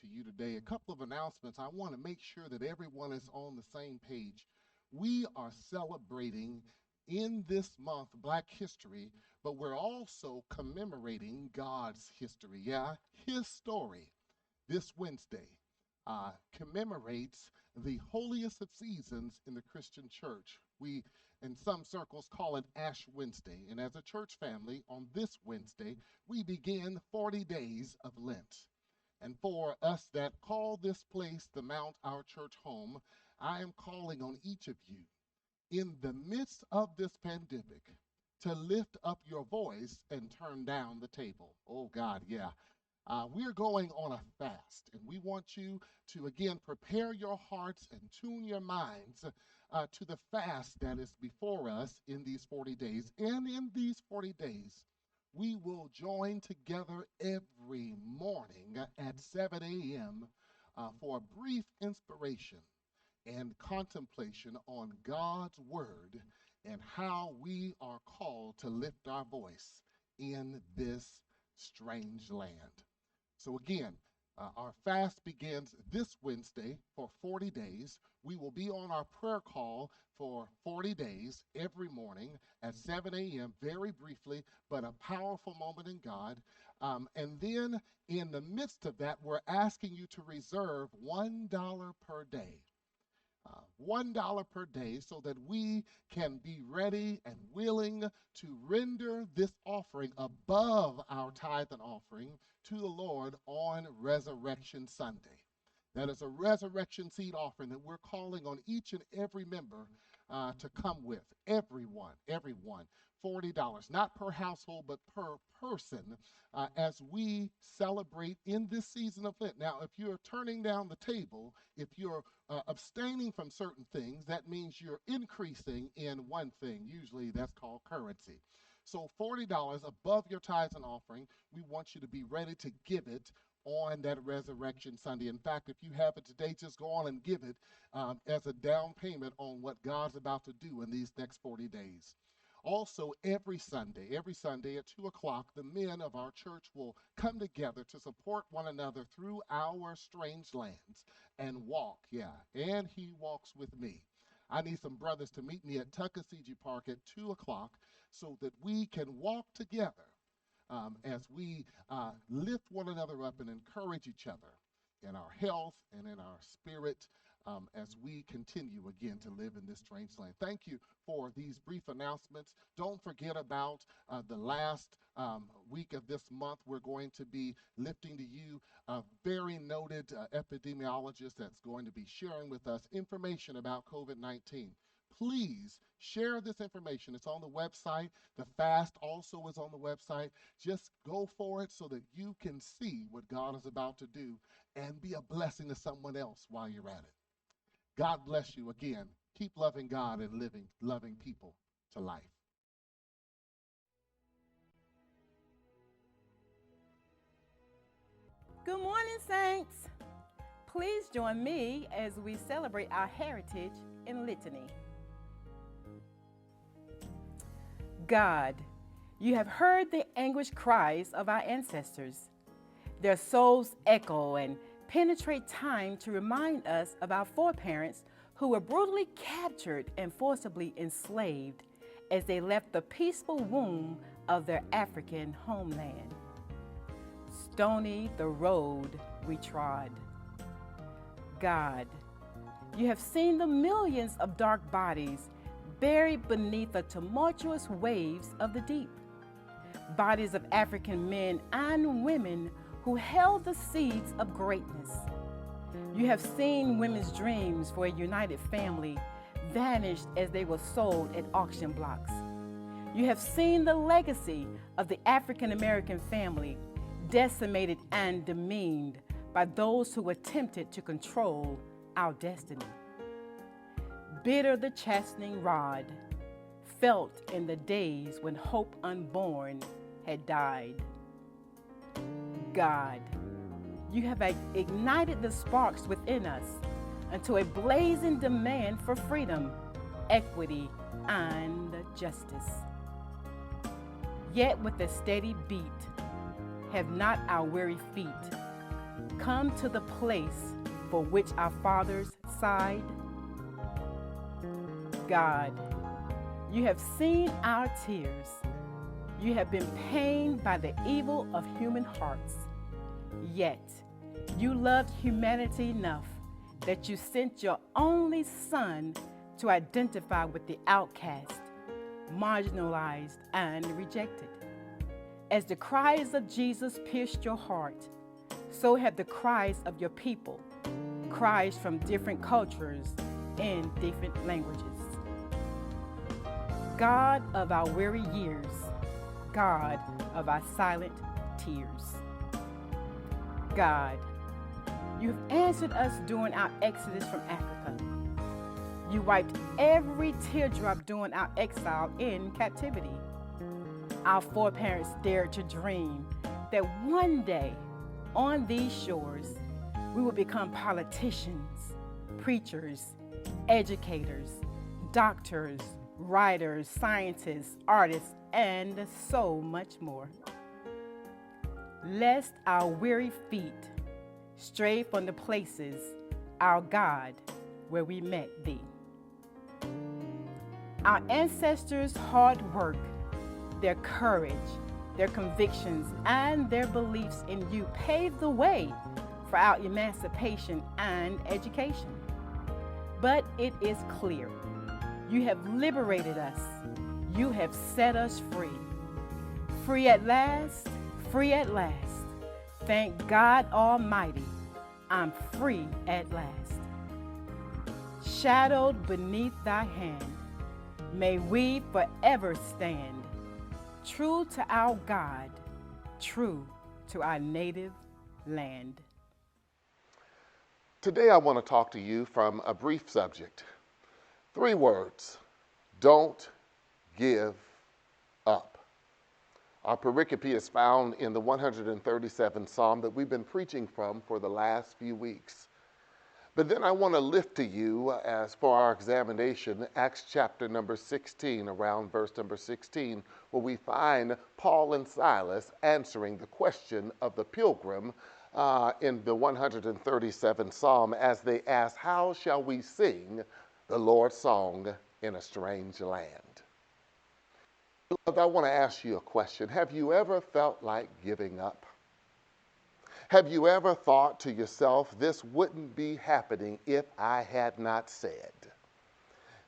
to you today. A couple of announcements. I want to make sure that everyone is on the same page. We are celebrating in this month Black History, but we're also commemorating God's history. Yeah, His story this Wednesday commemorates the holiest of seasons in the Christian church. We, in some circles, call it Ash Wednesday. And as a church family, on this Wednesday, we begin 40 days of Lent. And for us that call this place the Mount, our church home, I am calling on each of you in the midst of this pandemic to lift up your voice and turn down the table. Oh God, yeah. We're going on a fast, and we want you to, again, prepare your hearts and tune your minds to the fast that is before us in these 40 days. And in these 40 days, we will join together every morning at 7 a.m. For a brief inspiration and contemplation on God's Word and how we are called to lift our voice in this strange land. So again, our fast begins this Wednesday for 40 days. We will be on our prayer call for 40 days every morning at 7 a.m., very briefly, but a powerful moment in God. And then in the midst of that, we're asking you to reserve $1 per day. $1 per day so that we can be ready and willing to render this offering above our tithe and offering to the Lord on Resurrection Sunday. That is a resurrection seed offering that we're calling on each and every member to come with. Everyone. $40, not per household, but per person, as we celebrate in this season of Lent. Now, if you're turning down the table, if you're abstaining from certain things, that means you're increasing in one thing. Usually that's called currency. So $40 above your tithes and offering, we want you to be ready to give it on that Resurrection Sunday. In fact, if you have it today, just go on and give it as a down payment on what God's about to do in these next 40 days. Also, every Sunday at 2 o'clock, the men of our church will come together to support one another through our strange lands and walk, and he walks with me. I need some brothers to meet me at Tuckasegee Park at 2 o'clock so that we can walk together as we lift one another up and encourage each other in our health and in our spirit as we continue again to live in this strange land. Thank you for these brief announcements. Don't forget about the last week of this month. We're going to be lifting to you a very noted epidemiologist that's going to be sharing with us information about COVID-19. Please share this information. It's on the website. The fast also is on the website. Just go for it so that you can see what God is about to do and be a blessing to someone else while you're at it. God bless you again. Keep loving God and loving people to life. Good morning, Saints. Please join me as we celebrate our heritage in litany. God, you have heard the anguished cries of our ancestors. Their souls echo and penetrate time to remind us of our foreparents who were brutally captured and forcibly enslaved as they left the peaceful womb of their African homeland. Stony the road we trod. God, you have seen the millions of dark bodies buried beneath the tumultuous waves of the deep. Bodies of African men and women who held the seeds of greatness. You have seen women's dreams for a united family vanished as they were sold at auction blocks. You have seen the legacy of the African American family decimated and demeaned by those who attempted to control our destiny. Bitter the chastening rod, felt in the days when hope unborn had died. God, you have ignited the sparks within us into a blazing demand for freedom, equity, and justice. Yet with a steady beat, have not our weary feet come to the place for which our fathers sighed? God, you have seen our tears. You have been pained by the evil of human hearts. Yet, you loved humanity enough that you sent your only Son to identify with the outcast, marginalized, and rejected. As the cries of Jesus pierced your heart, so have the cries of your people, cries from different cultures in different languages. God of our weary years, God of our silent tears. God, you've answered us during our exodus from Africa. You wiped every teardrop during our exile in captivity. Our foreparents dared to dream that one day on these shores we would become politicians, preachers, educators, doctors, writers, scientists, artists, and so much more. Lest our weary feet stray from the places, our God, where we met thee. Our ancestors' hard work, their courage, their convictions, and their beliefs in you paved the way for our emancipation and education. But it is clear, you have liberated us. You have set us free. Free at last, free at last. Thank God Almighty, I'm free at last. Shadowed beneath thy hand, may we forever stand, true to our God, true to our native land. Today I want to talk to you from a brief subject. 3 words: don't give up. Our pericope is found in the 137th Psalm that we've been preaching from for the last few weeks. But then I want to lift to you, as for our examination, Acts chapter number 16, around verse number 16, where we find Paul and Silas answering the question of the pilgrim in the 137th Psalm as they ask, how shall we sing the Lord's song in a strange land? Beloved, I want to ask you a question. Have you ever felt like giving up? Have you ever thought to yourself, this wouldn't be happening if I had not said?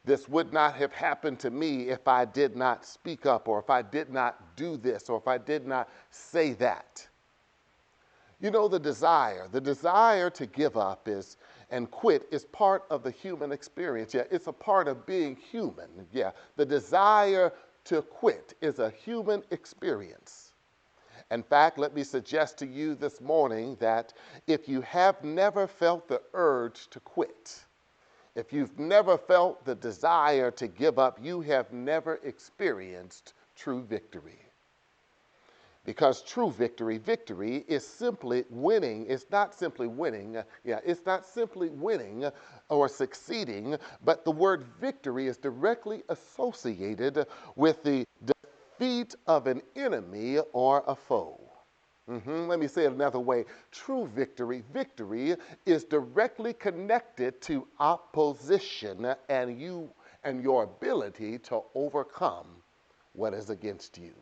This would not have happened to me if I did not speak up, or if I did not do this, or if I did not say that. You know, the desire to give up and quit is part of the human experience. Yeah, it's a part of being human. Yeah, the desire to quit is a human experience. In fact, let me suggest to you this morning that if you have never felt the urge to quit, if you've never felt the desire to give up, you have never experienced true victory. Because true victory is simply winning. It's not simply winning. It's not simply winning or succeeding, but the word victory is directly associated with the defeat of an enemy or a foe. Let me say it another way. True victory is directly connected to opposition and your ability to overcome what is against you.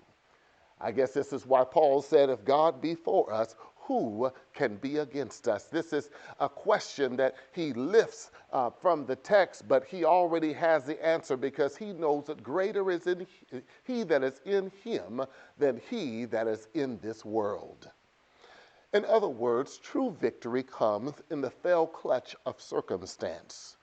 I guess this is why Paul said, if God be for us, who can be against us? This is a question that he lifts from the text, but he already has the answer, because he knows that greater is in he that is in him than he that is in this world. In other words, true victory comes in the fell clutch of circumstance.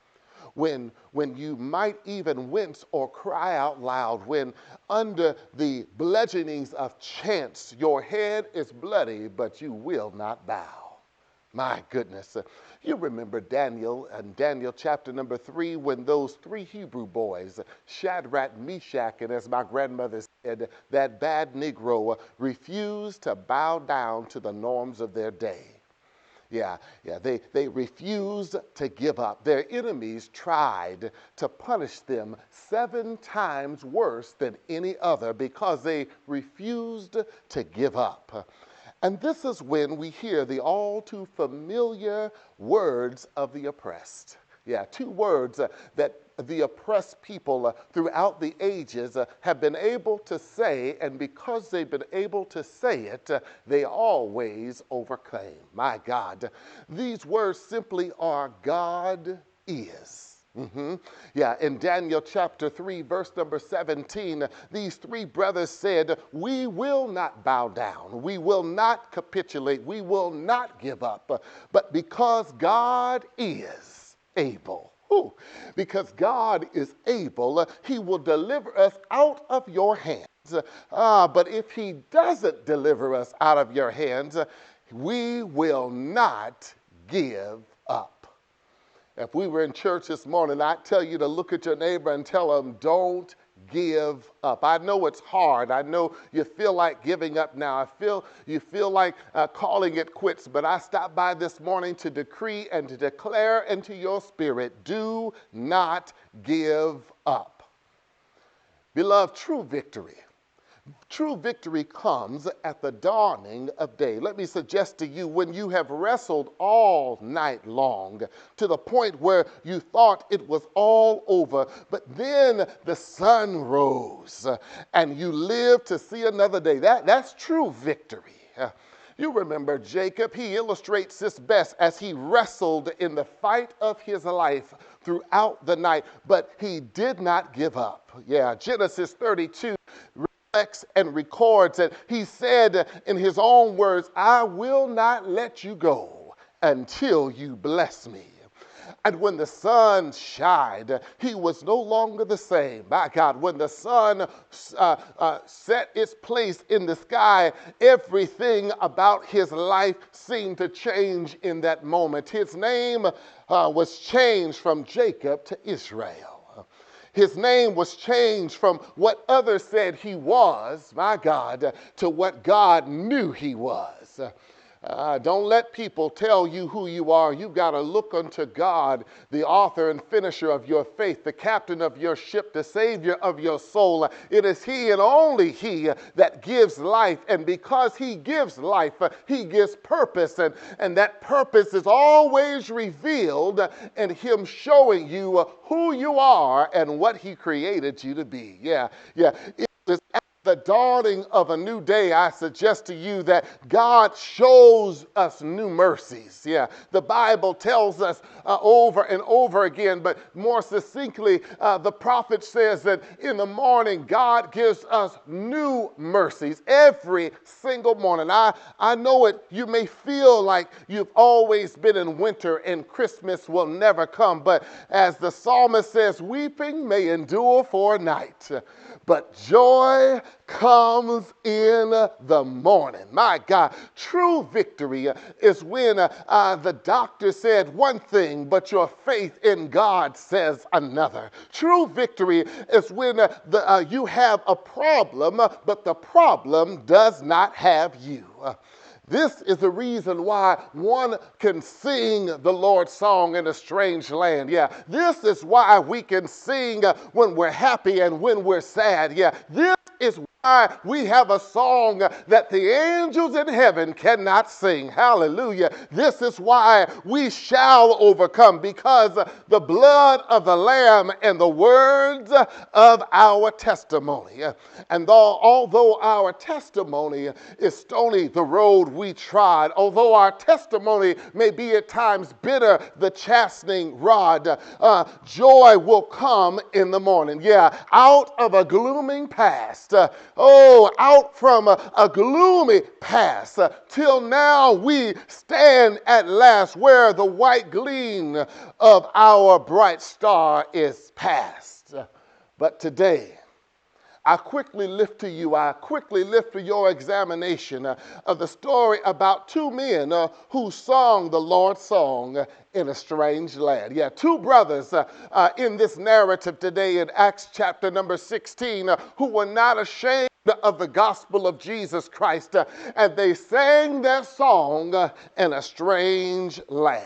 When you might even wince or cry out loud, when under the bludgeonings of chance your head is bloody, but you will not bow. My goodness. You remember Daniel and Daniel chapter number 3, when those 3 Hebrew boys, Shadrach, Meshach, and as my grandmother said, that bad Negro, refused to bow down to the norms of their day. They refused to give up. Their enemies tried to punish them 7 times worse than any other because they refused to give up. And this is when we hear the all too familiar words of the oppressed. Yeah, two words that the oppressed people throughout the ages have been able to say, and because they've been able to say it, they always overcame. My God. These words simply are God is. Yeah, in Daniel chapter 3, verse number 17, these three brothers said, we will not bow down, we will not capitulate, we will not give up, but because God is able. Because God is able, he will deliver us out of your hands. But if he doesn't deliver us out of your hands, we will not give up. If we were in church this morning, I'd tell you to look at your neighbor and tell them, don't give up. I know it's hard. I know you feel like giving up now. You feel like calling it quits. But I stopped by this morning to decree and to declare into your spirit, do not give up. Beloved, true victory. True victory comes at the dawning of day. Let me suggest to you, when you have wrestled all night long to the point where you thought it was all over, but then the sun rose and you lived to see another day. That's true victory. You remember Jacob, he illustrates this best as he wrestled in the fight of his life throughout the night, but he did not give up. Yeah, Genesis 32 and records that he said in his own words, I will not let you go until you bless me. And when the sun shined, he was no longer the same. My God, when the sun set its place in the sky, everything about his life seemed to change in that moment. His name was changed from Jacob to Israel. His name was changed from what others said he was, my God, to what God knew he was. Don't let people tell you who you are. You've got to look unto God, the author and finisher of your faith, the captain of your ship, the savior of your soul. It is he and only he that gives life. And because he gives life, he gives purpose. And that purpose is always revealed in him showing you who you are and what he created you to be. Yeah. It is the dawning of a new day, I suggest to you that God shows us new mercies. Yeah, the Bible tells us over and over again, but more succinctly, the prophet says that in the morning, God gives us new mercies every single morning. I know it, you may feel like you've always been in winter and Christmas will never come, but as the psalmist says, weeping may endure for a night, but joy comes in the morning. My God, true victory is when the doctor said one thing, but your faith in God says another. True victory is when you have a problem, but the problem does not have you. This is the reason why one can sing the Lord's song in a strange land. Yeah, this is why we can sing when we're happy and when we're sad. Yeah, this is why we have a song that the angels in heaven cannot sing. Hallelujah. This is why we shall overcome, because the blood of the Lamb and the words of our testimony. And although our testimony is stony, the road we trod, although our testimony may be at times bitter, the chastening rod, joy will come in the morning. Yeah, out of a glooming past. Out from a gloomy past, till now we stand at last where the white gleam of our bright star is past. But today, I quickly lift to your examination of the story about two men who sung the Lord's song in a strange land. Yeah, two brothers in this narrative today in Acts chapter number 16 who were not ashamed of the gospel of Jesus Christ, and they sang their song in a strange land.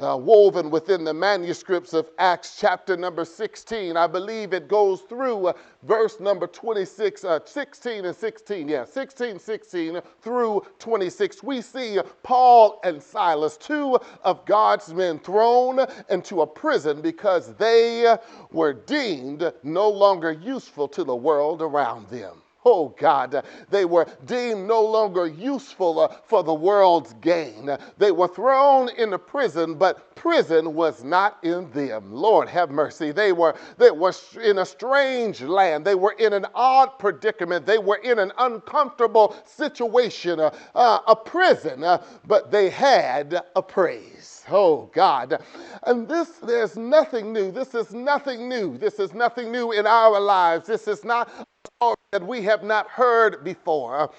woven within the manuscripts of Acts chapter number 16. I believe it goes through verse number 26, 16 and 16. Yeah, 16 through 26. We see Paul and Silas, two of God's men, thrown into a prison because they were deemed no longer useful to the world around them. Oh God, they were deemed no longer useful for the world's gain. They were thrown into prison, but prison was not in them. Lord have mercy. They were in a strange land. They were in an odd predicament. They were in an uncomfortable situation, a prison, but they had a praise. Oh God. And there's nothing new. This is nothing new. This is nothing new in our lives. This is not that we have not heard before.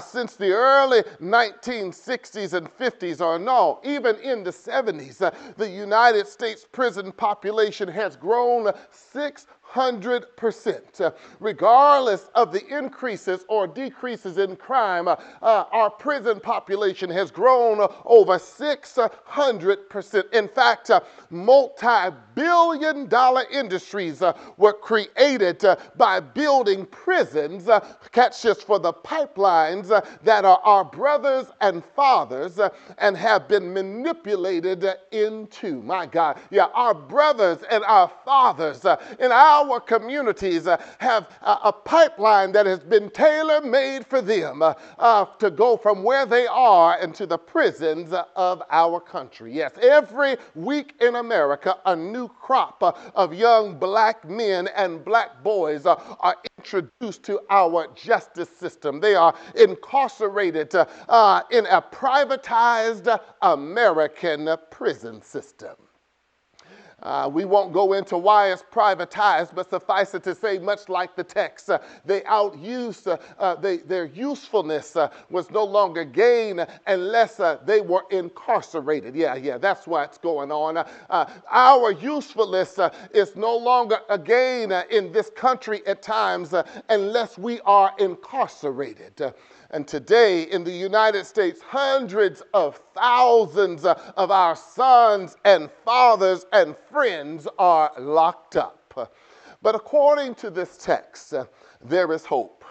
Since the early 1960s and 50s, or no, even in the 70s, the United States prison population has grown 600%. Regardless of the increases or decreases in crime, our prison population has grown over 600%. In fact, multi-billion-dollar industries were created by building prisons, catch this, for the pipelines that are our brothers and fathers and have been manipulated into. My God, yeah, our brothers and our fathers in our communities have a pipeline that has been tailor-made for them to go from where they are into the prisons of our country. Yes, every week in America, a new crop of young black men and black boys are introduced to our justice system. They are incarcerated in a privatized American prison system. We won't go into why it's privatized, but suffice it to say, much like the text, their usefulness was no longer gained unless they were incarcerated. Yeah, that's what's going on. Our usefulness is no longer a gain in this country at times unless we are incarcerated. And today in the United States, hundreds of thousands of our sons and fathers and friends are locked up. But according to this text, there is hope.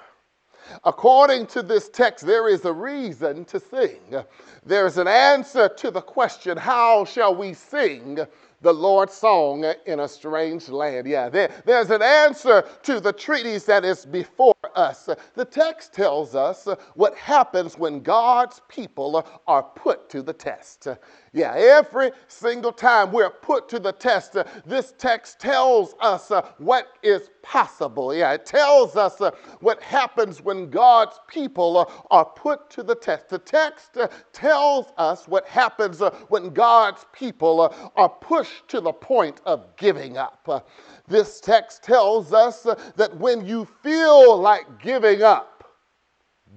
According to this text, there is a reason to sing. There is an answer to the question, how shall we sing the Lord's song in a strange land? Yeah, there's an answer to the treatise that is before us. The text tells us what happens when God's people are put to the test. Yeah, every single time we're put to the test, this text tells us what is possible. Yeah, it tells us what happens when God's people are put to the test. The text tells us what happens when God's people are pushed to the point of giving up. This text tells us that when you feel like giving up,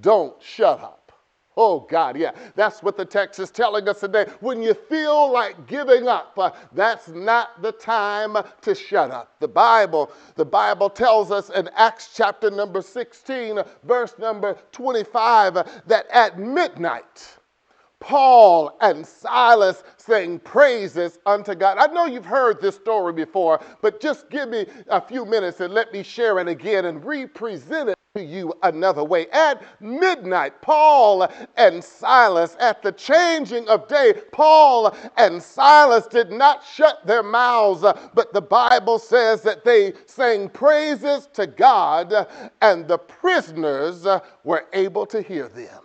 don't shut up. Oh, God, yeah, that's what the text is telling us today. When you feel like giving up, that's not the time to shut up. The Bible tells us in Acts chapter number 16, verse number 25, that at midnight, Paul and Silas sang praises unto God. I know you've heard this story before, but just give me a few minutes and let me share it again and represent it to you another way. At midnight, Paul and Silas, at the changing of day, Paul and Silas did not shut their mouths, but the Bible says that they sang praises to God, and the prisoners were able to hear them.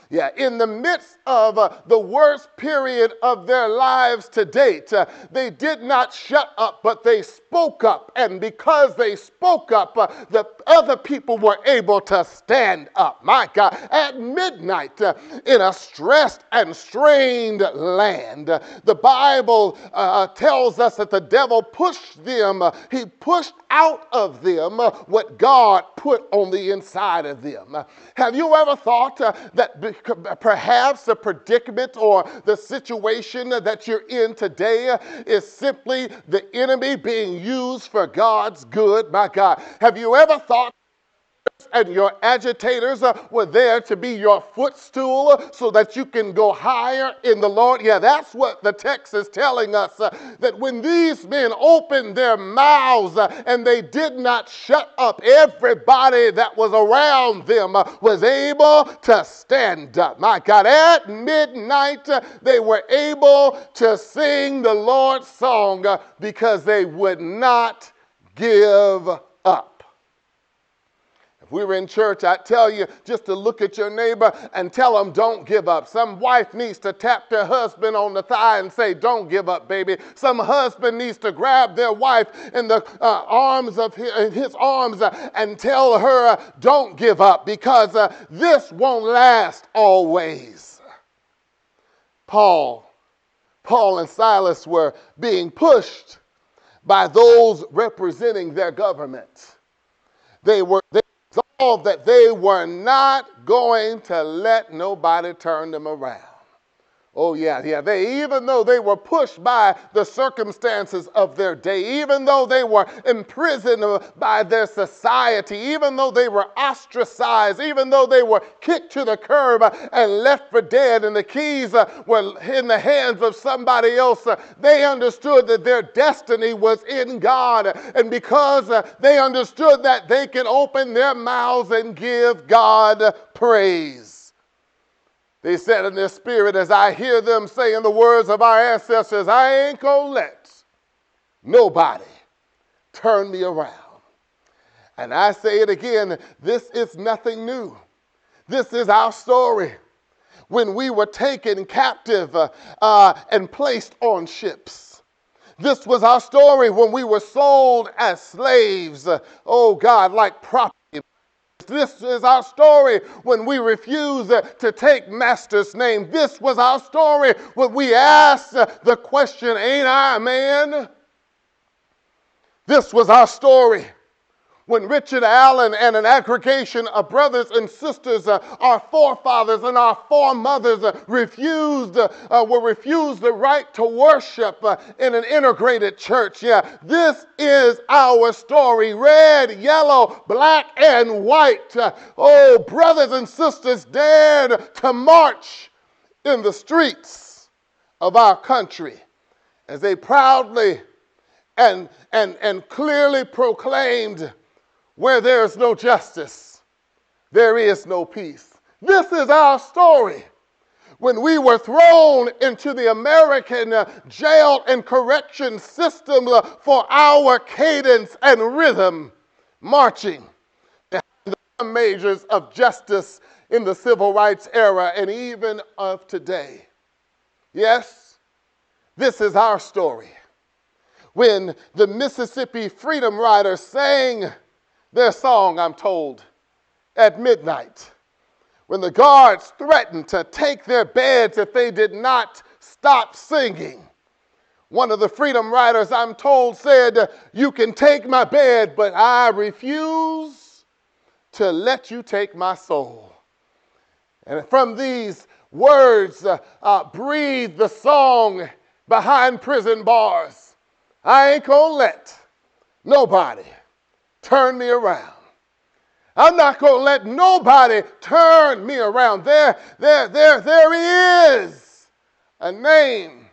Yeah, in the midst of the worst period of their lives to date, they did not shut up, but they spoke up. And because they spoke up, the other people were able to stand up. My God, at midnight, in a stressed and strained land, the Bible tells us that the devil pushed them. He pushed out of them what God put on the inside of them. Have you ever thought that perhaps the predicament or the situation that you're in today is simply the enemy being used for God's good? My God, have you ever thought and your agitators were there to be your footstool so that you can go higher in the Lord. Yeah, that's what the text is telling us, that when these men opened their mouths and they did not shut up, everybody that was around them was able to stand up. My God, at midnight they were able to sing the Lord's song because they would not give up. If we were in church, I'd tell you just to look at your neighbor and tell them, don't give up. Some wife needs to tap their husband on the thigh and say, don't give up, baby. Some husband needs to grab their wife in the arms of his arms and tell her, don't give up, because this won't last always. Paul and Silas were being pushed by those representing their government. They resolved that they were not going to let nobody turn them around. Oh, yeah. Even though they were pushed by the circumstances of their day, even though they were imprisoned by their society, even though they were ostracized, even though they were kicked to the curb and left for dead, and the keys were in the hands of somebody else, they understood that their destiny was in God. And because they understood that, they could open their mouths and give God praise. They said in their spirit, as I hear them saying the words of our ancestors, I ain't gonna let nobody turn me around. And I say it again, this is nothing new. This is our story. When we were taken captive and placed on ships. This was our story when we were sold as slaves, oh God, like property. This is our story when we refuse to take master's name. This was our story when we asked the question, ain't I a man? This was our story when Richard Allen and an aggregation of brothers and sisters, our forefathers and our foremothers, were refused the right to worship in an integrated church. Yeah, this is our story. Red, yellow, black, and white. Oh, brothers and sisters dared to march in the streets of our country as they proudly and clearly proclaimed, where there is no justice, there is no peace. This is our story. When we were thrown into the American jail and correction system for our cadence and rhythm, marching behind the measures of justice in the civil rights era and even of today. Yes, this is our story. When the Mississippi Freedom Riders sang their song, I'm told, at midnight, when the guards threatened to take their beds if they did not stop singing. One of the Freedom Riders, I'm told, said, you can take my bed, but I refuse to let you take my soul. And from these words breathed the song behind prison bars. I ain't gonna let nobody turn me around. I'm not going to let nobody turn me around. There is a name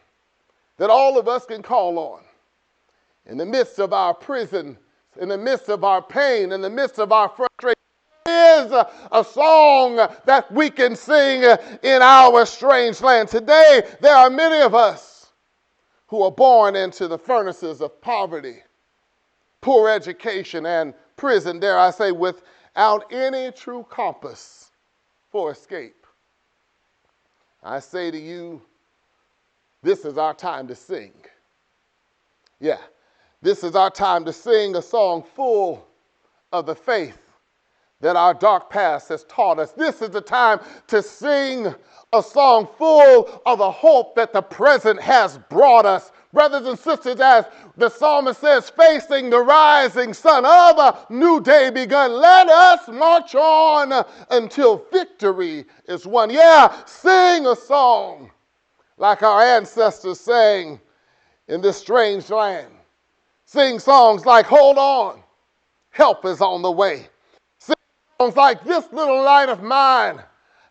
that all of us can call on. In the midst of our prison, in the midst of our pain, in the midst of our frustration, there is a song that we can sing in our strange land. Today, there are many of us who are born into the furnaces of poverty, poor education, and prison, dare I say, without any true compass for escape. I say to you, this is our time to sing. Yeah, this is our time to sing a song full of the faith that our dark past has taught us. This is the time to sing a song full of the hope that the present has brought us. Brothers and sisters, as the psalmist says, facing the rising sun of a new day begun, let us march on until victory is won. Yeah, sing a song like our ancestors sang in this strange land. Sing songs like, hold on, help is on the way. Sing It's like this little light of mine.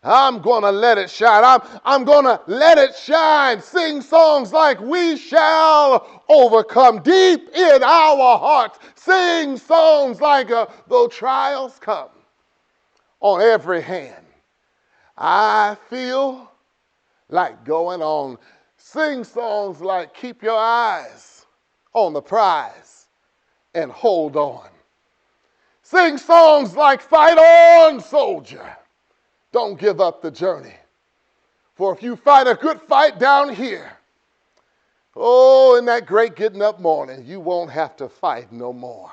I'm going to let it shine. I'm going to let it shine. Sing songs like we shall overcome deep in our hearts. Sing songs like though trials come on every hand, I feel like going on. Sing songs like keep your eyes on the prize and hold on. Sing songs like fight on, soldier. Don't give up the journey. For if you fight a good fight down here, oh, in that great getting up morning, you won't have to fight no more.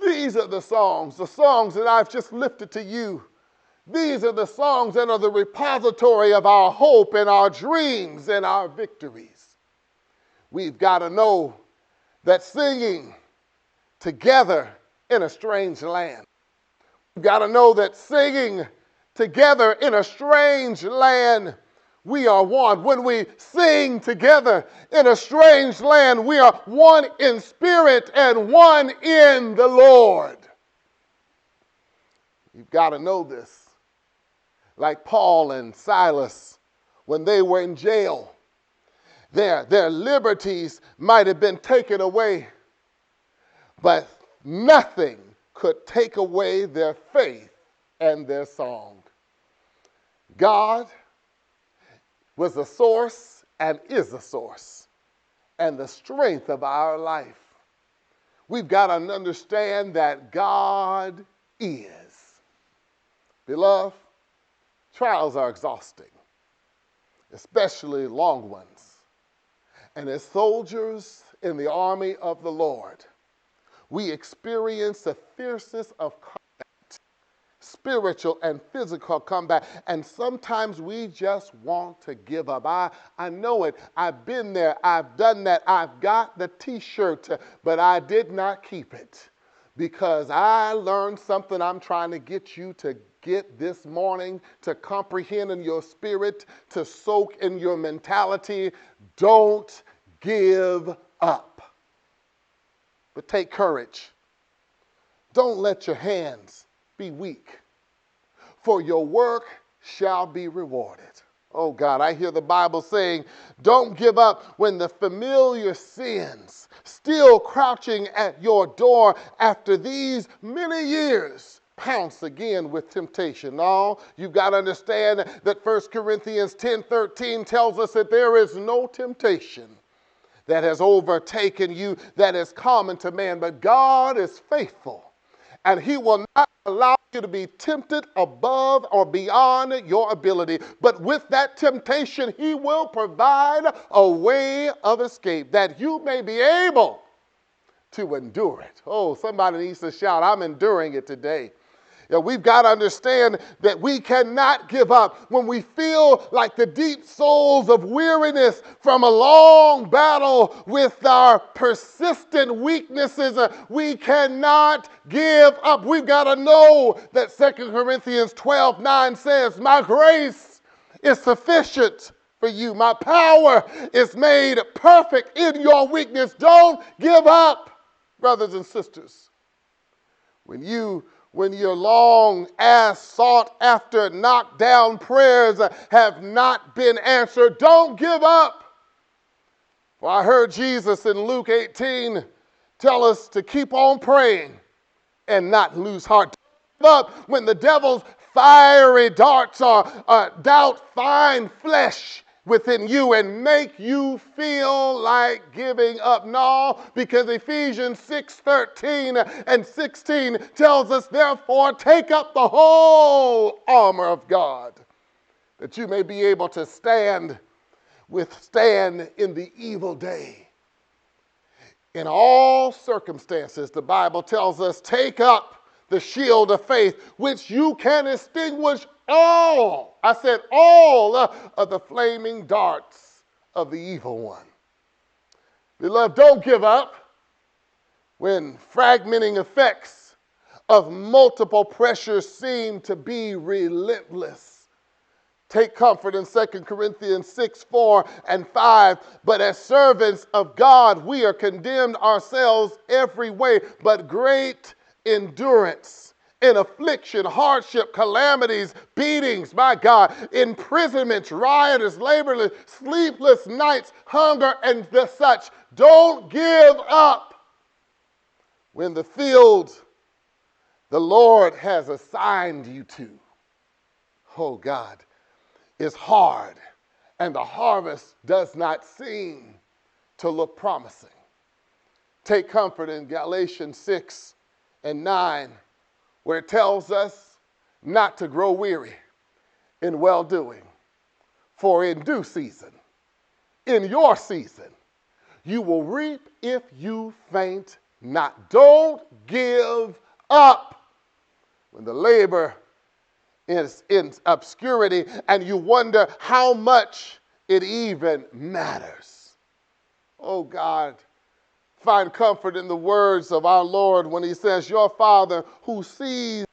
These are the songs that I've just lifted to you. These are the songs that are the repository of our hope and our dreams and our victories. We've got to know that singing together in a strange land. We've got to know that singing together in a strange land, we are one. When we sing together in a strange land, we are one in spirit and one in the Lord. You've got to know this. Like Paul and Silas, when they were in jail, their liberties might have been taken away, but nothing could take away their faith and their song. God was the source and is the source and the strength of our life. We've got to understand that God is. Beloved, trials are exhausting, especially long ones. And as soldiers in the army of the Lord, we experience the fiercest of combat, spiritual and physical combat. And sometimes we just want to give up. I know it. I've been there. I've done that. I've got the t-shirt, but I did not keep it because I learned something I'm trying to get you to get this morning, to comprehend in your spirit, to soak in your mentality. Don't give up. But take courage. Don't let your hands be weak, for your work shall be rewarded. Oh God, I hear the Bible saying, don't give up when the familiar sins still crouching at your door after these many years pounce again with temptation. No, you've got to understand that 1 Corinthians 10:13 tells us that there is no temptation that has overtaken you that is common to man, but God is faithful, and he will not allow you to be tempted above or beyond your ability. But with that temptation, he will provide a way of escape that you may be able to endure it. Oh, somebody needs to shout, I'm enduring it today. We've got to understand that we cannot give up when we feel like the deep souls of weariness from a long battle with our persistent weaknesses. We cannot give up. We've got to know that 2 Corinthians 12:9 says, my grace is sufficient for you. My power is made perfect in your weakness. Don't give up, brothers and sisters. When your long sought after knockdown prayers have not been answered, don't give up. For I heard Jesus in Luke 18 tell us to keep on praying and not lose heart. Don't give up when the devil's fiery darts or doubt find flesh within you and make you feel like giving up. No, because Ephesians 6:13 and 16 tells us, therefore, take up the whole armor of God, that you may be able to withstand in the evil day. In all circumstances, the Bible tells us, take up the shield of faith, which you can extinguish all of the flaming darts of the evil one. Beloved, don't give up when fragmenting effects of multiple pressures seem to be relentless. Take comfort in 2 Corinthians 6:4 and 5. But as servants of God, we are condemned ourselves every way, but great endurance in affliction, hardship, calamities, beatings, my God, imprisonments, riotous, laborless, sleepless nights, hunger, and the such. Don't give up when the field the Lord has assigned you to, oh God, is hard and the harvest does not seem to look promising. Take comfort in Galatians 6 and 9, where it tells us not to grow weary in well-doing. For in due season, in your season, you will reap if you faint not. Don't give up when the labor is in obscurity and you wonder how much it even matters. Oh God, find comfort in the words of our Lord when he says, your Father who sees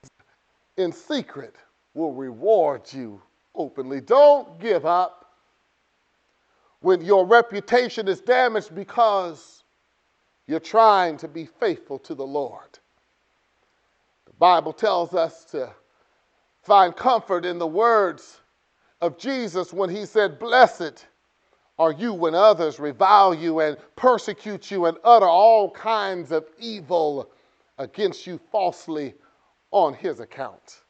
in secret will reward you openly. Don't give up when your reputation is damaged because you're trying to be faithful to the Lord. The Bible tells us to find comfort in the words of Jesus when he said, blessed are you when others revile you and persecute you and utter all kinds of evil against you falsely on his account.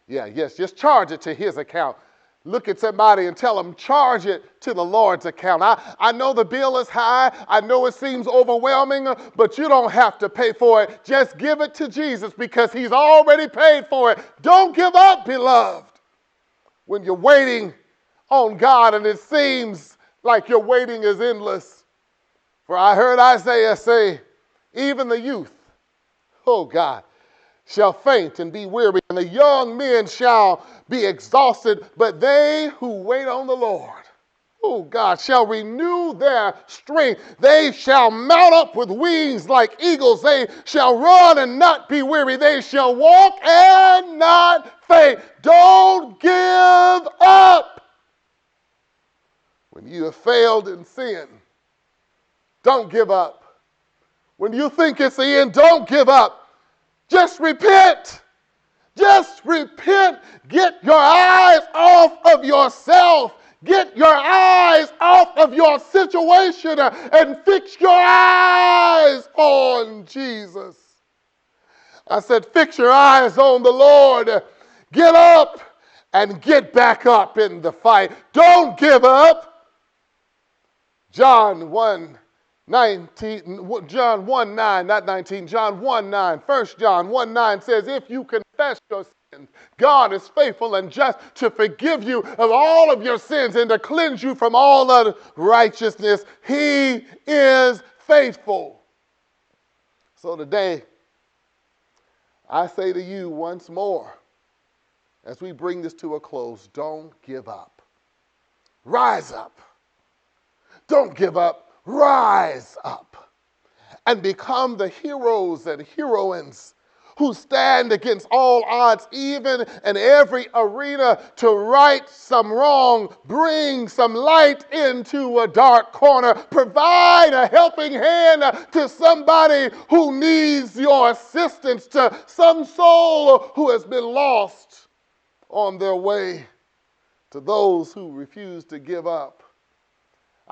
Yes, just charge it to his account. Look at somebody and tell them, charge it to the Lord's account. I know the bill is high. I know it seems overwhelming, but you don't have to pay for it. Just give it to Jesus because he's already paid for it. Don't give up, beloved, when you're waiting on God and it seems like your waiting is endless. For I heard Isaiah say, even the youth, oh God, shall faint and be weary, and the young men shall be exhausted, but they who wait on the Lord, oh God, shall renew their strength. They shall mount up with wings like eagles. They shall run and not be weary. They shall walk and not faint. Don't give up. When you have failed in sin, don't give up. When you think it's the end, don't give up. Just repent. Just repent. Get your eyes off of yourself. Get your eyes off of your situation and fix your eyes on Jesus. I said, fix your eyes on the Lord. Get up and get back up in the fight. Don't give up. John 1, 19, John 1, 9, not 19, John 1, 9. 1 John 1, 9 says, if you confess your sins, God is faithful and just to forgive you of all of your sins and to cleanse you from all unrighteousness. He is faithful. So today, I say to you once more, as we bring this to a close, don't give up. Rise up. Don't give up. Rise up and become the heroes and heroines who stand against all odds, even in every arena, to right some wrong, bring some light into a dark corner, provide a helping hand to somebody who needs your assistance, to some soul who has been lost on their way, to those who refuse to give up.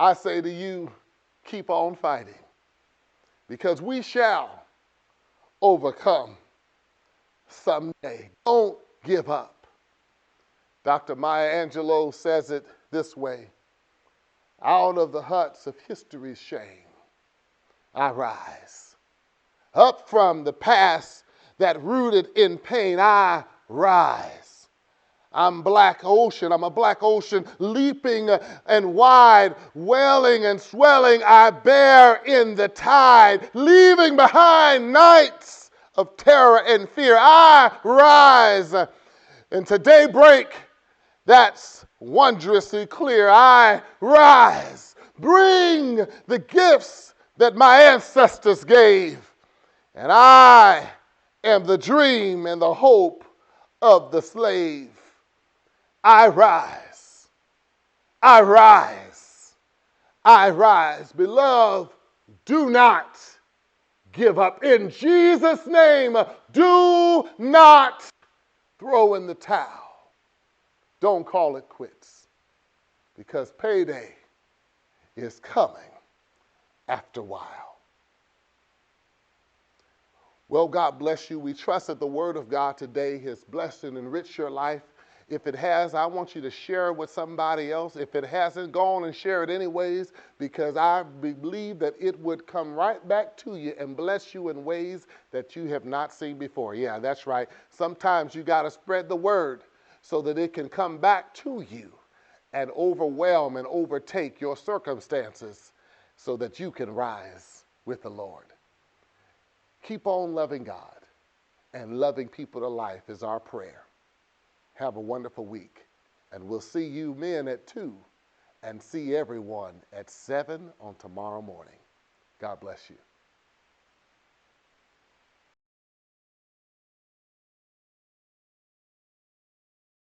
I say to you, keep on fighting, because we shall overcome someday. Don't give up. Dr. Maya Angelou says it this way: out of the huts of history's shame, I rise. Up from the past that rooted in pain, I rise. I'm black ocean. I'm a black ocean leaping and wide, welling and swelling. I bear in the tide, leaving behind nights of terror and fear. I rise. And to daybreak, that's wondrously clear. I rise. Bring the gifts that my ancestors gave. And I am the dream and the hope of the slave. I rise. I rise. I rise. Beloved, do not give up. In Jesus' name, do not throw in the towel. Don't call it quits, because payday is coming after a while. Well, God bless you. We trust that the word of God today has blessed and enriched your life. If it has, I want you to share it with somebody else. If it hasn't, go on and share it anyways, because I believe that it would come right back to you and bless you in ways that you have not seen before. Yeah, that's right. Sometimes you got to spread the word so that it can come back to you and overwhelm and overtake your circumstances so that you can rise with the Lord. Keep on loving God and loving people to life is our prayer. Have a wonderful week, and we'll see you men at 2 and see everyone at 7 on tomorrow morning. God bless you.